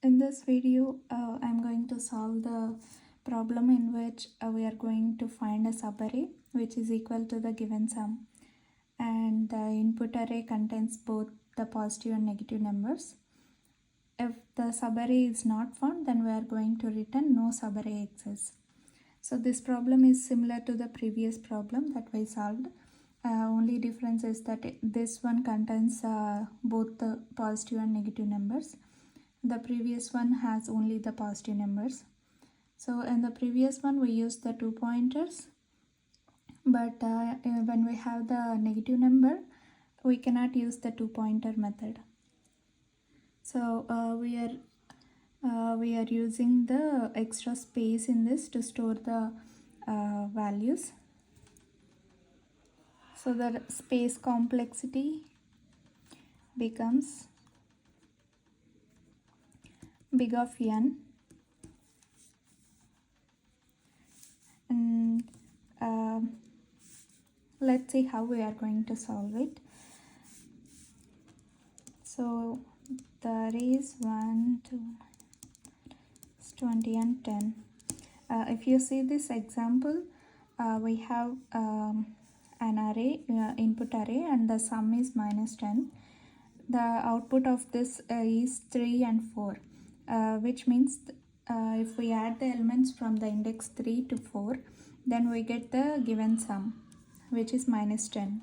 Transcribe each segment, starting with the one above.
In this video, I'm going to solve the problem in which we are going to find a subarray which is equal to the given sum, and the input array contains both the positive and negative numbers. If the subarray is not found, then we are going to return no subarray exists. So this problem is similar to the previous problem that we solved. Only difference is that this one contains both the positive and negative numbers. The previous one has only the positive numbers. So in the previous one we used the 2 pointers, but when we have the negative number we cannot use the 2 pointer method. So we are using the extra space in this to store the values. So the space complexity becomes big of n, and let's see how we are going to solve it. So the array is 1, 2, 20 and 10. If you see this example, we have an array, input array, and the sum is -10. The output of this is 3 and 4, which means if we add the elements from the index 3 to 4, then we get the given sum, which is -10.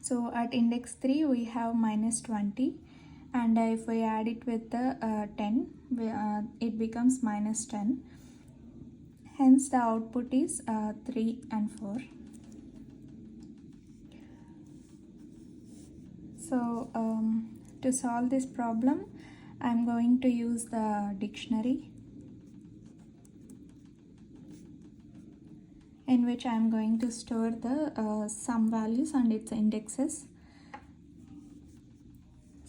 So at index 3 we have -20, and if we add it with the 10, it becomes -10. Hence the output is 3 and 4. So to solve this problem, I'm going to use the dictionary, in which I'm going to store the sum values and its indexes.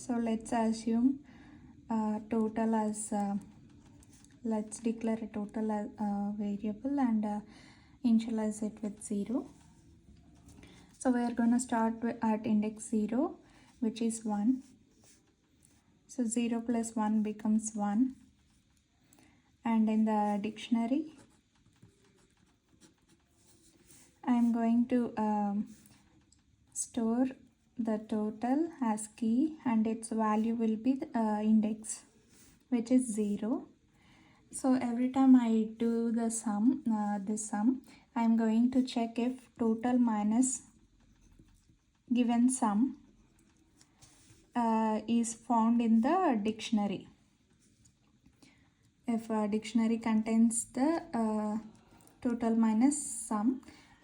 So let's assume total as let's declare a total as variable and initialize it with 0. So we are going to start at index 0, which is 1. So 0 plus 1 becomes 1, and in the dictionary I am going to store the total as key, and its value will be the index, which is 0. So every time I do the sum, this sum, I am going to check if total minus given sum is found in the dictionary. If a dictionary contains the total minus sum,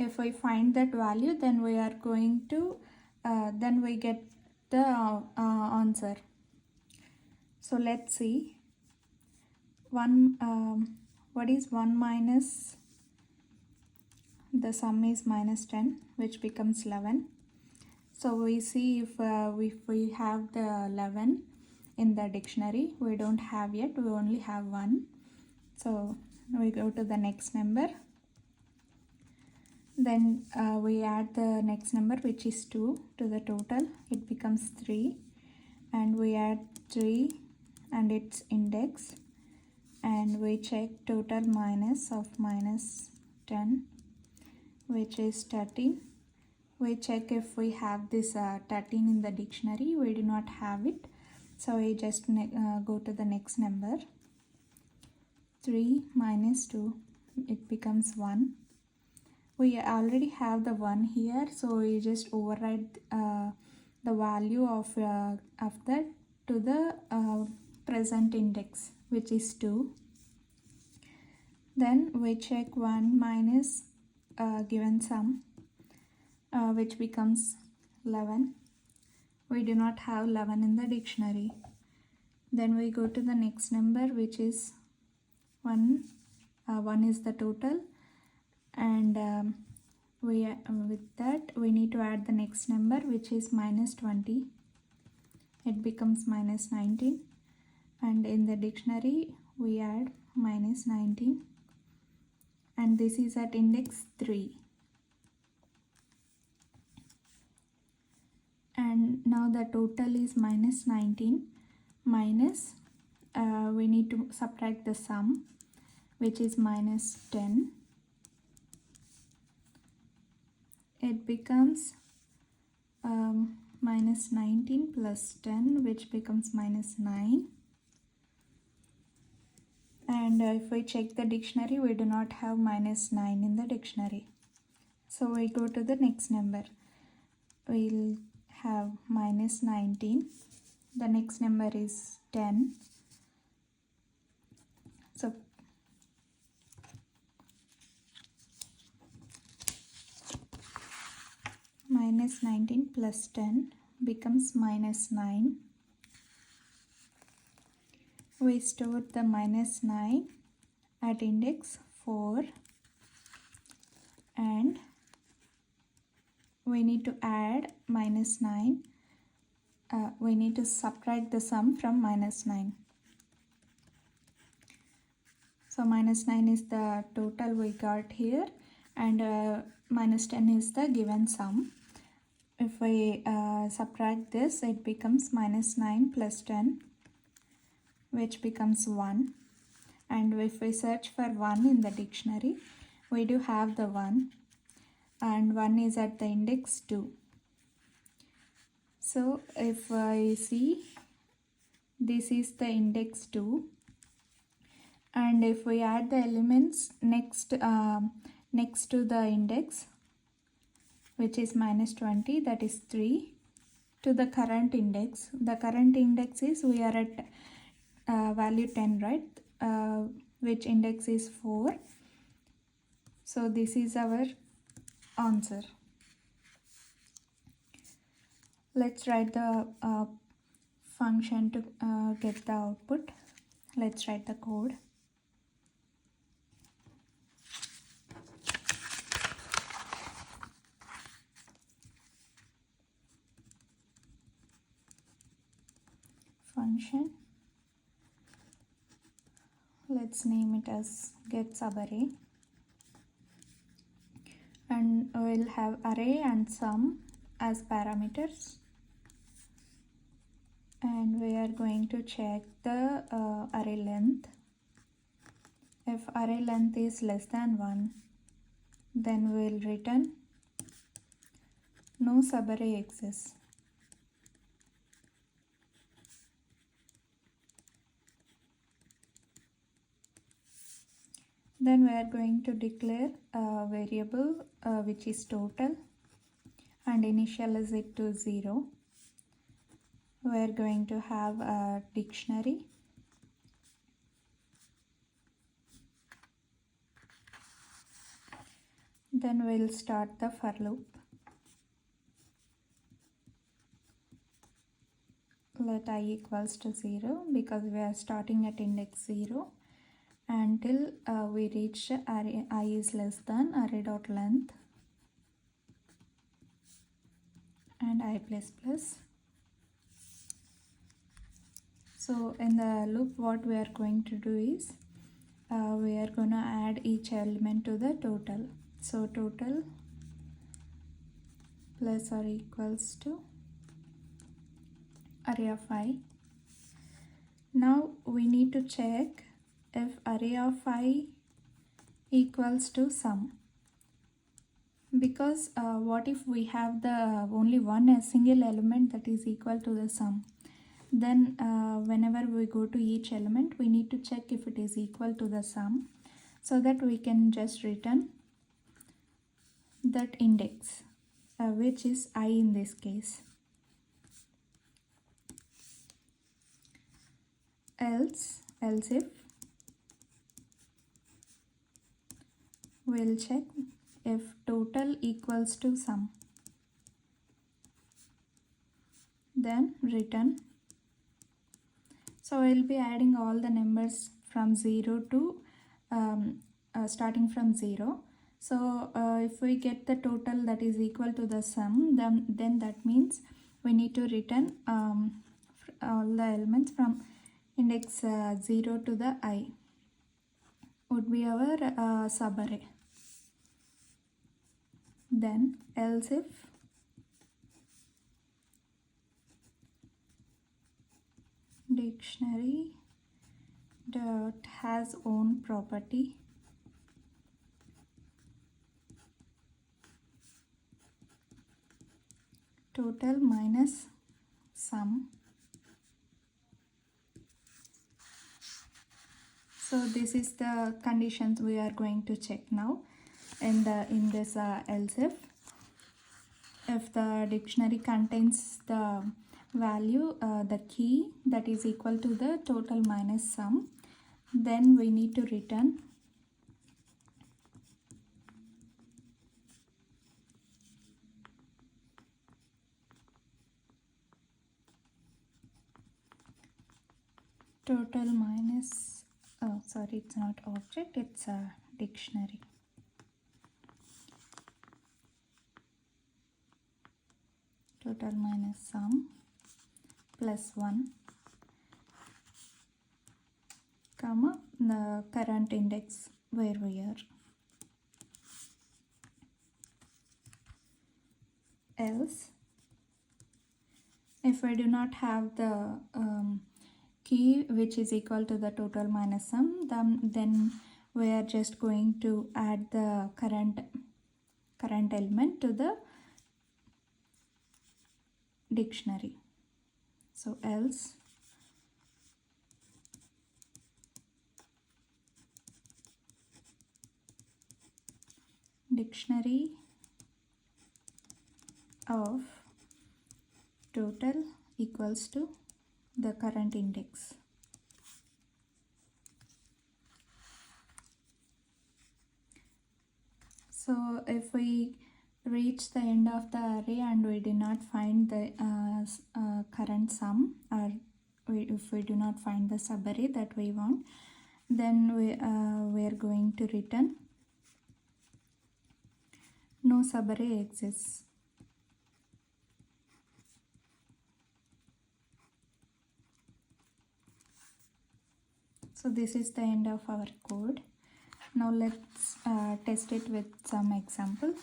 if we find that value, then we are going to then we get the answer. So let's see. What is 1 minus the sum is -10, which becomes 11. So we see if we have the 11 in the dictionary. We don't have yet, we only have 1. So we go to the next number. Then we add the next number, which is 2, to the total. It becomes 3, and we add 3 and its index, and we check total minus of -10, which is 13. We check if we have this 13 in the dictionary. We do not have it, so we just go to the next number. 3 minus 2, it becomes 1. We already have the 1 here, so we just override the value of that to the present index, which is 2. Then we check 1 minus given sum, which becomes 11. We do not have 11 in the dictionary. Then we go to the next number, which is 1. 1 is the total, and with that we need to add the next number, which is -20. It becomes -19, and in the dictionary we add -19, and this is at index 3. And now the total is -19 minus we need to subtract the sum, which is minus 10. It becomes minus 19 plus 10, which becomes minus 9. And if we check the dictionary, we do not have minus 9 in the dictionary. So we go to the next number. We'll have minus 19. The next number is 10. So minus 19 plus 10 becomes minus 9. We store the minus 9 at index 4, and we need to add minus 9. We need to subtract the sum from minus 9. So minus 9 is the total we got here, and minus 10 is the given sum. If we subtract this, it becomes minus 9 plus 10, which becomes 1. And if we search for 1 in the dictionary, we do have the 1, and 1 is at the index 2. So if I see, this is the index 2, and if we add the elements next to the index, which is minus 20, that is 3, to the current index. The current index is, we are at value 10, right? Which index is 4. So this is our answer. Let's write the function to get the output. Let's write the code. Function. Let's name it as get subarray, and we'll have array and sum as parameters, and we are going to check the array length. If array length is less than 1, then we'll return no subarray exists. Then we are going to declare a variable which is total, and initialize it to 0. We are going to have a dictionary. Then we'll start the for loop. Let I equals to 0, because we are starting at index 0, until we reach array I is less than array dot length and I plus plus. So in the loop, what we are going to do is we are going to add each element to the total. So total plus or equals to array of I. Now we need to check if array of I equals to sum, because what if we have the only a single element that is equal to the sum? Then whenever we go to each element, we need to check if it is equal to the sum, so that we can just return that index, which is I in this case. Else if we'll check if total equals to sum, then return. So we'll be adding all the numbers from 0 to starting from 0. So if we get the total that is equal to the sum, then that means we need to return all the elements from index 0 to the I, would be our subarray. Then else if dictionary dot has own property total minus sum. So this is the conditions we are going to check now in this else if the dictionary contains the value the key that is equal to the total minus sum, then we need to return total minus, oh sorry, it's not object, it's a dictionary. Total minus sum plus 1 comma the current index where we are. Else if we do not have the key which is equal to the total minus sum, then we are just going to add the current element to the dictionary. So else dictionary of total equals to the current index. So if we reach the end of the array and we did not find the current sum, or if we do not find the subarray that we want, then we are going to return no subarray exists. So this is the end of our code. Now let's test it with some example.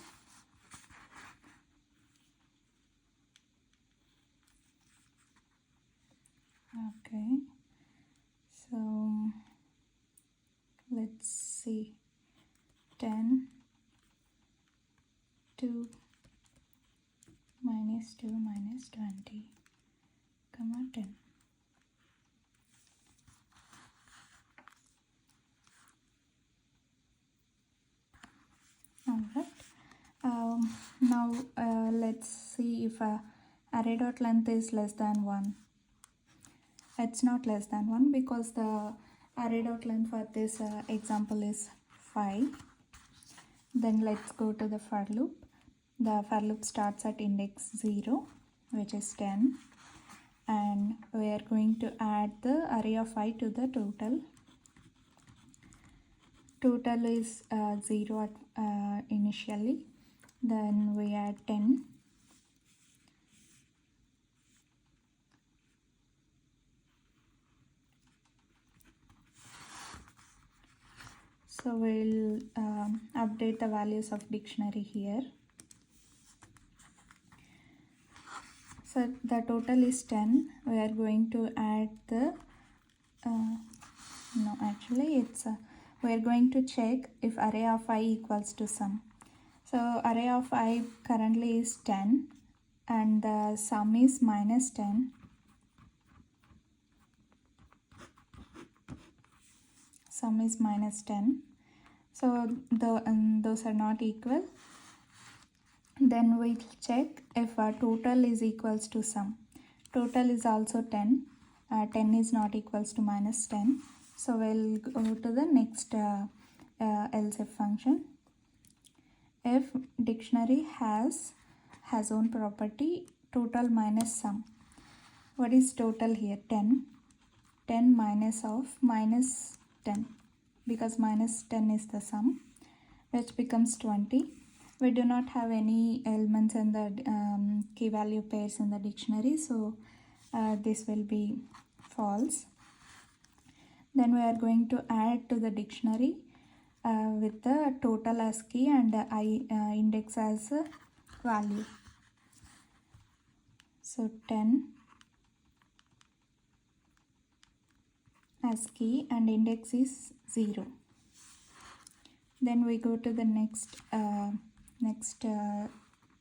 Okay, so let's see 10 2 minus 2 minus 20 comma 10. Alright, now let's see if array dot length is less than 1. It's not less than 1 because the array dot length for this example is 5. Then let's go to the for loop. The for loop starts at index 0, which is 10, and we are going to add the array of I to the total. Total is 0 at initially, then we add 10, so we'll update the values of dictionary here. So the total is 10. We are going to add the no, actually it's we are going to check if array of I equals to sum. So array of I currently is 10 and the sum is minus 10. Sum is minus 10. So those are not equal. Then we'll check if our total is equals to sum. Total is also 10. 10 is not equals to minus 10. So we'll go to the next else if function. If dictionary has own property total minus sum. What is total here? 10. 10 minus of minus 10, because minus 10 is the sum, which becomes 20. We do not have any elements in the key value pairs in the dictionary, so this will be false. Then we are going to add to the dictionary with the total as key and I index as value. So 10 as key and index is 0. Then we go to the next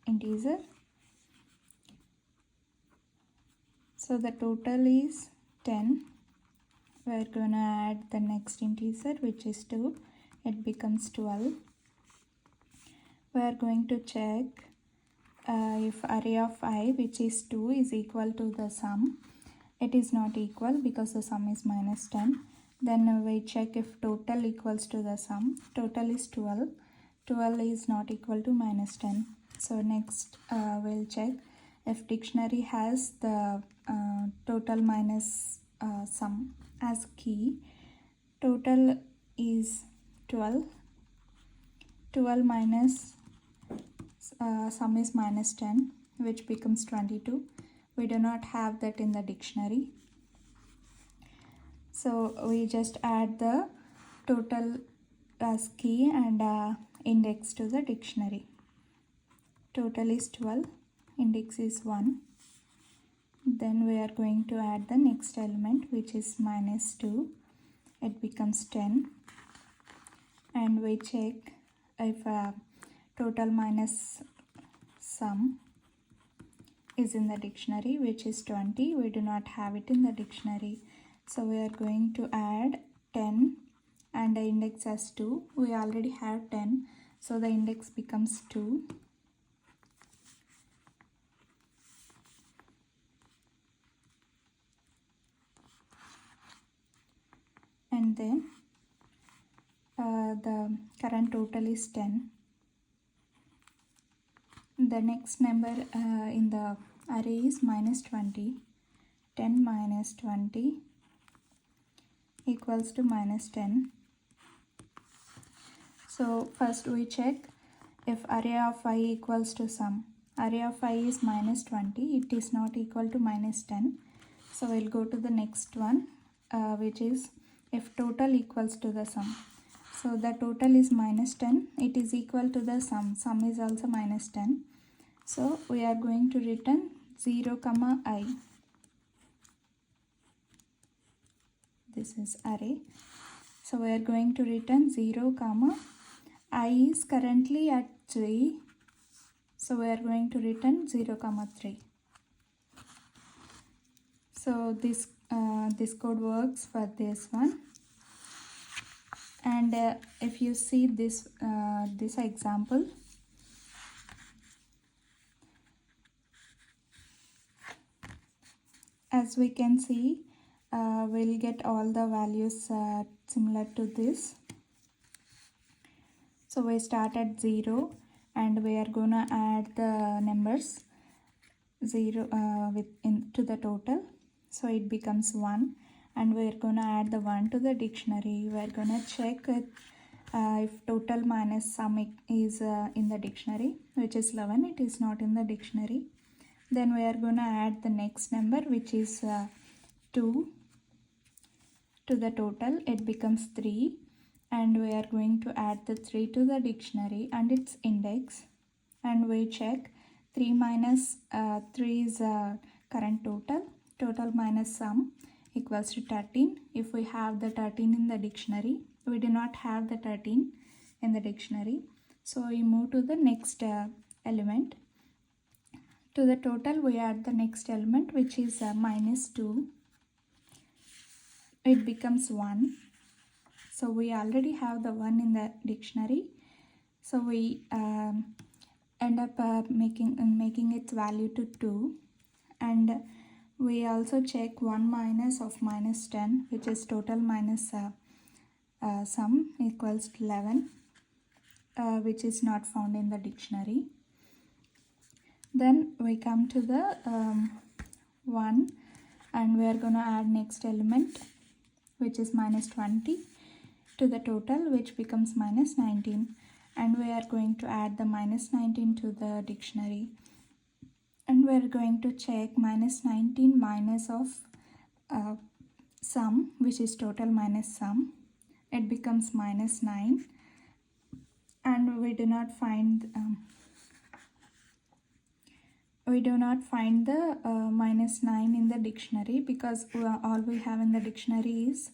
integer. So the total is 10. We're gonna add the next integer, which is 2. It becomes 12. We are going to check if array of I, which is 2, is equal to the sum. It is not equal because the sum is minus 10. Then we check if total equals to the sum. Total is 12. 12 is not equal to minus 10. So next we'll check if dictionary has the total minus sum as key. Total is 12. 12 minus sum is minus 10, which becomes 22. We do not have that in the dictionary. So we just add the total as key and index to the dictionary. Total is 12, index is 1. Then we are going to add the next element, which is minus 2. It becomes 10. And we check if total minus sum is in the dictionary, which is 20. We do not have it in the dictionary. So we are going to add 10 and the index as 2. We already have 10. So the index becomes 2. And then the current total is 10. The next number in the array is minus 20. 10 minus 20 equals to minus 10. So first we check if array of I equals to sum. Array of I is minus 20. It is not equal to minus 10. So we'll go to the next one, which is if total equals to the sum. So the total is minus 10. It is equal to the sum. Sum is also minus 10. So we are going to return 0, I. This is array. So we are going to return 0, I is currently at 3. So we are going to return 0, 3. So this code works for this one. And if you see this example, as we can see, we'll get all the values similar to this. So we start at 0 and we are gonna add the numbers 0 to the total. So it becomes 1, and we are gonna add the 1 to the dictionary. We are gonna check it, if total minus sum is in the dictionary, which is 11. It is not in the dictionary. Then we are gonna add the next number, which is 2 to the total. It becomes 3, and we are going to add the 3 to the dictionary and its index, and we check 3 minus 3 is current total minus sum equals to 13. If we have the 13 in the dictionary, we do not have the 13 in the dictionary. So we move to the next element. To the total we add the next element, which is minus 2. It becomes 1. So we already have the 1 in the dictionary. So we end up making its value to 2. And we also check 1 minus of minus 10, which is total minus sum equals to 11, which is not found in the dictionary. Then we come to the 1, and we are going to add next element, which is minus 20 to the total, which becomes minus 19, and we are going to add the minus 19 to the dictionary. And we are going to check minus 19 minus of sum, which is total minus sum. It becomes minus 9, and we do not find the minus 9 in the dictionary, because all we have in the dictionary is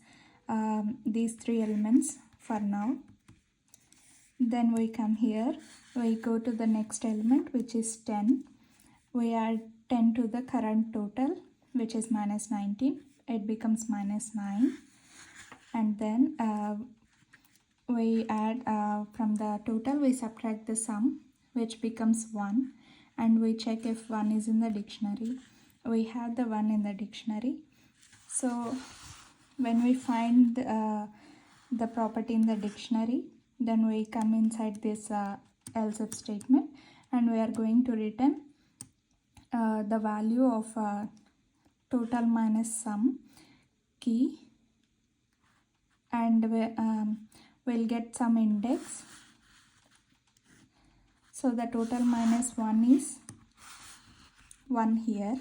these three elements for now. Then we come here, we go to the next element, which is 10. We add 10 to the current total, which is minus 19. It becomes minus 9. And then we add from the total, we subtract the sum, which becomes 1. And we check if 1 is in the dictionary. We have the 1 in the dictionary. So when we find the property in the dictionary, then we come inside this else if statement, and we are going to return the value of total minus sum key, and we'll get some index. So the total minus 1 is 1 here,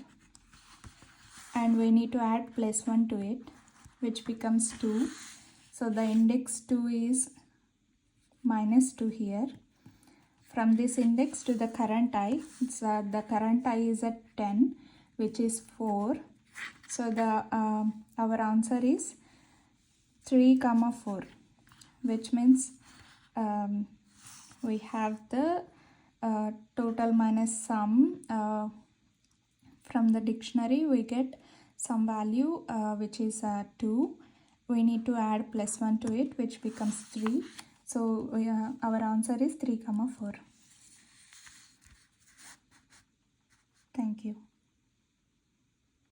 and we need to add plus 1 to it, which becomes 2. So the index 2 is minus 2 here. From this index to the current I, the current I is at 10, which is 4. So the our answer is 3, 4, which means we have the total minus sum. From the dictionary we get some value which is 2. We need to add plus 1 to it, which becomes 3. So our answer is 3, 4. Thank you.